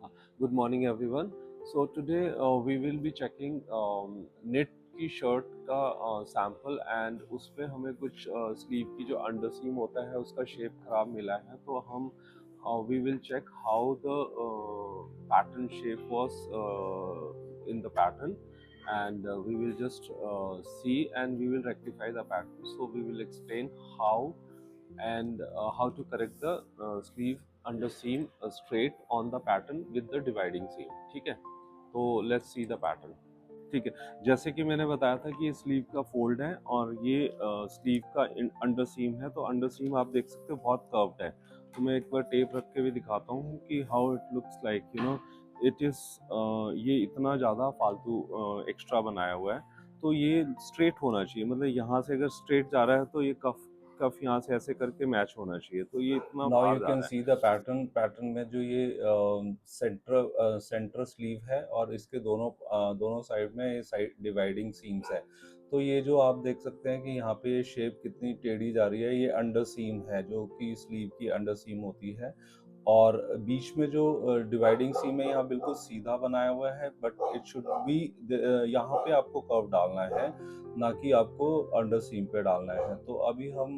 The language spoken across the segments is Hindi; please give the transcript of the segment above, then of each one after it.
Good morning everyone. So today we will be checking knit की शर्ट का सैंपल एंड उस पे हमें कुछ स्लीव की जो अंडर सीम होता है उसका शेप खराब मिला है, तो हम we will check how the pattern shape was in the pattern, and we will just see and we will rectify the pattern. So we will explain how and how to correct the sleeve under seam straight on the pattern with the dividing seam. ठीक है, तो let's see the pattern. ठीक है, जैसे कि मैंने बताया था कि ये स्लीव का फोल्ड है और ये स्लीव का अंडर सीम है, तो अंडर सीम आप देख सकते हो बहुत कर्व्ड है। तो मैं एक बार टेप रख के भी दिखाता हूँ कि how it looks like, you know, it is ये इतना ज़्यादा फालतू एक्स्ट्रा बनाया हुआ है। तो ये स्ट्रेट होना चाहिए, मतलब यहाँ से अगर स्ट्रेट जा रहा है तो ये कफ कफ यहाँ से ऐसे करके मैच होना चाहिए, तो ये इतना नाउ बाहर यू जा कैन रहा है। सी द पैटर्न में जो ये सेंटर स्लीव है और इसके दोनों साइड में ये साइड डिवाइडिंग सीम्स है। तो ये जो आप देख सकते हैं कि यहाँ पे ये शेप कितनी टेढ़ी जा रही है, ये अंडर सीम है जो कि स्लीव की अंडर सीम होती है। और बीच में जो डिवाइडिंग सीम है यहाँ बिल्कुल सीधा बनाया हुआ है, बट इट शुड बी यहाँ पे आपको कर्व डालना है, ना कि आपको अंडर सीम पे डालना है। तो अभी हम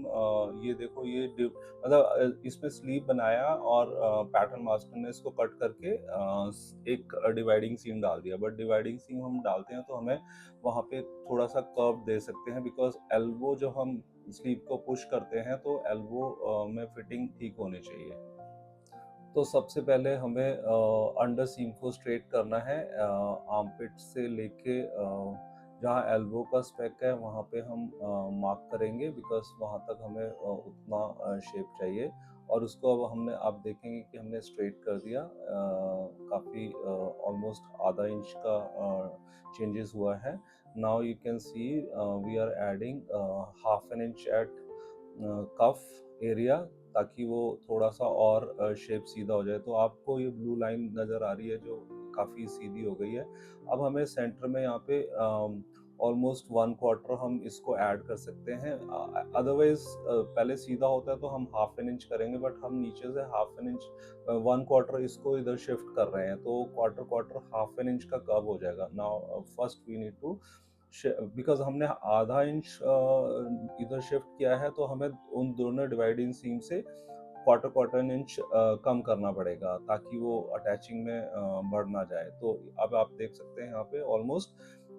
ये देखो, ये मतलब इसमें स्लीव बनाया और पैटर्न मास्टर ने इसको कट करके एक डिवाइडिंग सीम डाल दिया। बट डिवाइडिंग सीम हम डालते हैं तो हमें वहाँ पे थोड़ा सा कर्व दे सकते हैं, बिकॉज एल्बो जो हम स्लीव को पुश करते हैं तो एल्बो में फिटिंग ठीक होनी चाहिए। तो सबसे पहले हमें अंडर सीम को स्ट्रेट करना है, आर्मपिट से लेके जहाँ एल्बो का स्पेक है वहाँ पे हम मार्क करेंगे, बिकॉज वहाँ तक हमें उतना शेप चाहिए। और उसको अब आप देखेंगे कि हमने स्ट्रेट कर दिया, काफ़ी ऑलमोस्ट आधा इंच का चेंजेस हुआ है। Now you can see we are adding half an inch at cuff area, ताकि वो थोड़ा सा और शेप सीधा हो जाए। तो आपको ये ब्लू लाइन नज़र आ रही है जो काफ़ी सीधी हो गई है। अब हमें सेंटर में यहाँ पे ऑलमोस्ट 1/4 हम इसको ऐड कर सकते हैं। अदरवाइज पहले सीधा होता है तो हम हाफ एन इंच करेंगे, बट हम नीचे से हाफ एन इंच 1/4 इसको इधर शिफ्ट कर रहे हैं, तो quarter quarter half an inch का कर्व हो जाएगा। Now first we need to, because हमने आधा इंच इधर शिफ्ट किया है, तो हमें उन दोनों डिवाइडिंग सीम से क्वार्टर क्वार्टर इंच कम करना पड़ेगा, ताकि वो अटैचिंग में बढ़ ना जाए। तो अब आप देख सकते हैं यहाँ पे ऑलमोस्ट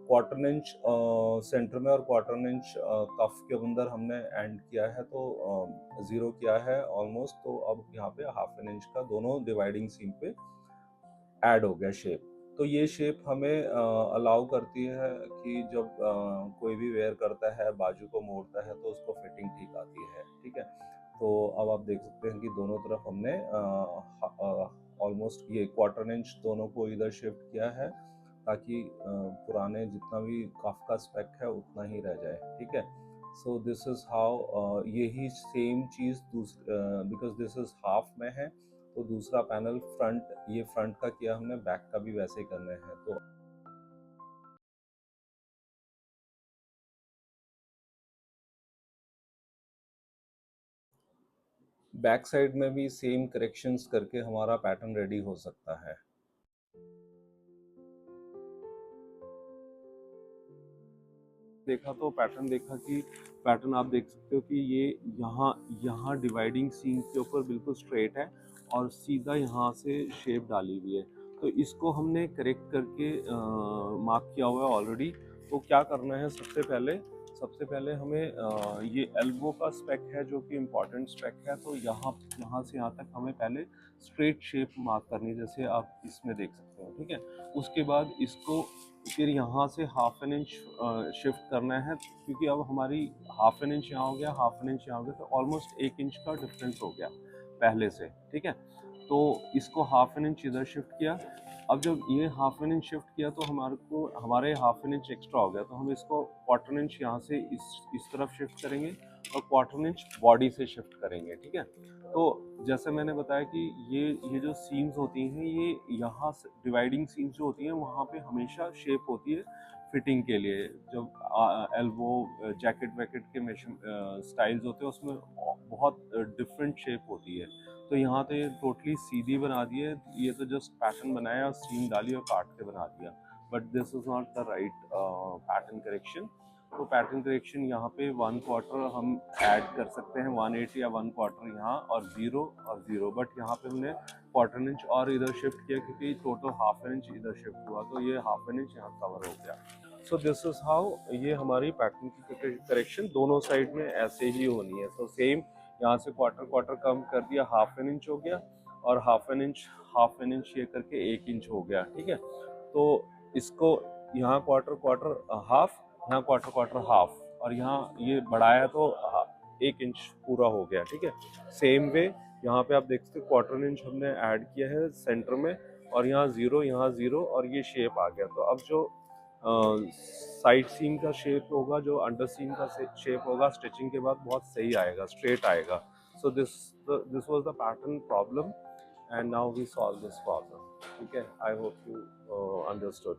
क्वार्टर इंच सेंटर में और क्वार्टर इंच कफ के अंदर हमने एंड किया है, तो ज़ीरो किया है ऑलमोस्ट। तो अब यहाँ पे हाफ एन इंच का दोनों डिवाइडिंग सीम पे ऐड हो गया शेप। तो ये शेप हमें अलाउ करती है कि जब कोई भी वेयर करता है, बाजू को मोड़ता है, तो उसको फिटिंग ठीक आती है। ठीक है, तो अब आप देख सकते हैं कि दोनों तरफ हमने ऑलमोस्ट ये क्वार्टर इंच दोनों को इधर शिफ्ट किया है, ताकि पुराने जितना भी कफ का स्पेक है उतना ही रह जाए। ठीक है, सो दिस इज हाउ, यही same cheese because this is half में है, तो दूसरा पैनल फ्रंट, ये फ्रंट का किया हमने, बैक का भी वैसे ही करना है। तो बैक साइड में भी सेम करेक्शंस करके हमारा पैटर्न रेडी हो सकता है। देखा तो पैटर्न देखा कि पैटर्न आप देख सकते हो कि ये यहाँ यहाँ डिवाइडिंग सीम के ऊपर बिल्कुल स्ट्रेट है और सीधा यहाँ से शेप डाली हुई है। तो इसको हमने करेक्ट करके मार्क किया हुआ है ऑलरेडी। तो क्या करना है, सबसे पहले हमें ये एल्बो का स्पेक है जो कि इम्पॉर्टेंट स्पेक है, तो यहाँ यहाँ से यहाँ तक हमें पहले स्ट्रेट शेप मार्क करनी है, जैसे आप इसमें देख सकते हो। ठीक है, उसके बाद इसको फिर यहाँ से हाफ एन इंच शिफ्ट करना है, क्योंकि अब हमारी हाफ एन इंच यहाँ हो गया, हाफ एन इंच यहाँ हो गया, तो ऑलमोस्ट 1 इंच का डिफरेंस हो गया पहले से। ठीक है, तो इसको हाफ एन इंच इधर शिफ्ट किया। अब जब ये हाफ एन इंच शिफ्ट किया तो हमारे हाफ एन इंच एक्स्ट्रा हो गया, तो हम इसको क्वार्टर इंच यहाँ से इस तरफ शिफ्ट करेंगे और 1/4 इंच बॉडी से शिफ्ट करेंगे, ठीक है। तो जैसे मैंने बताया कि ये जो सीम्स होती हैं, ये यहाँ से डिवाइडिंग सीम्स जो होती हैं वहाँ पे हमेशा शेप होती है फिटिंग के लिए। जब एल्बो जैकेट वैकेट के स्टाइल्स होते हैं उसमें बहुत डिफरेंट शेप होती है। तो यहाँ तो ये टोटली सीधी बना दी है, ये तो जस्ट पैटर्न बनाया और सीम डाली और काट के बना दिया, but this is not the right pattern correction. तो पैटर्न करेक्शन यहाँ पे 1/4 हम ऐड कर सकते हैं, 1/8 या 1/4 यहाँ और 0 और 0, बट यहाँ पे हमने 1/4 इंच और इधर शिफ्ट किया क्योंकि टोटल 1/2 इंच इधर शिफ्ट हुआ, तो ये 1/2 इंच यहाँ कवर हो गया। सो दिस इज हाउ ये हमारी पैटर्न की करेक्शन दोनों साइड में ऐसे ही होनी है। सो सेम यहाँ से 1/4 कम कर दिया, 1/2 इंच हो गया, और 1/2 इंच ये करके 1 इंच हो गया, ठीक है। तो इसको यहाँ 1/4 हाफ, यहाँ 1/4 हाफ, और यहाँ ये बढ़ाया तो 1 इंच पूरा हो गया, ठीक है। सेम वे यहाँ पे आप देख सकते 1/4 इंच हमने ऐड किया है सेंटर में, और यहाँ 0 और ये शेप आ गया। तो अब जो साइड सीम का शेप होगा, जो अंडर सीम का शेप होगा, स्टिचिंग के बाद बहुत सही आएगा, स्ट्रेट आएगा। So this was the pattern problem, and now we solve this problem, ठीक है। I hope you understood.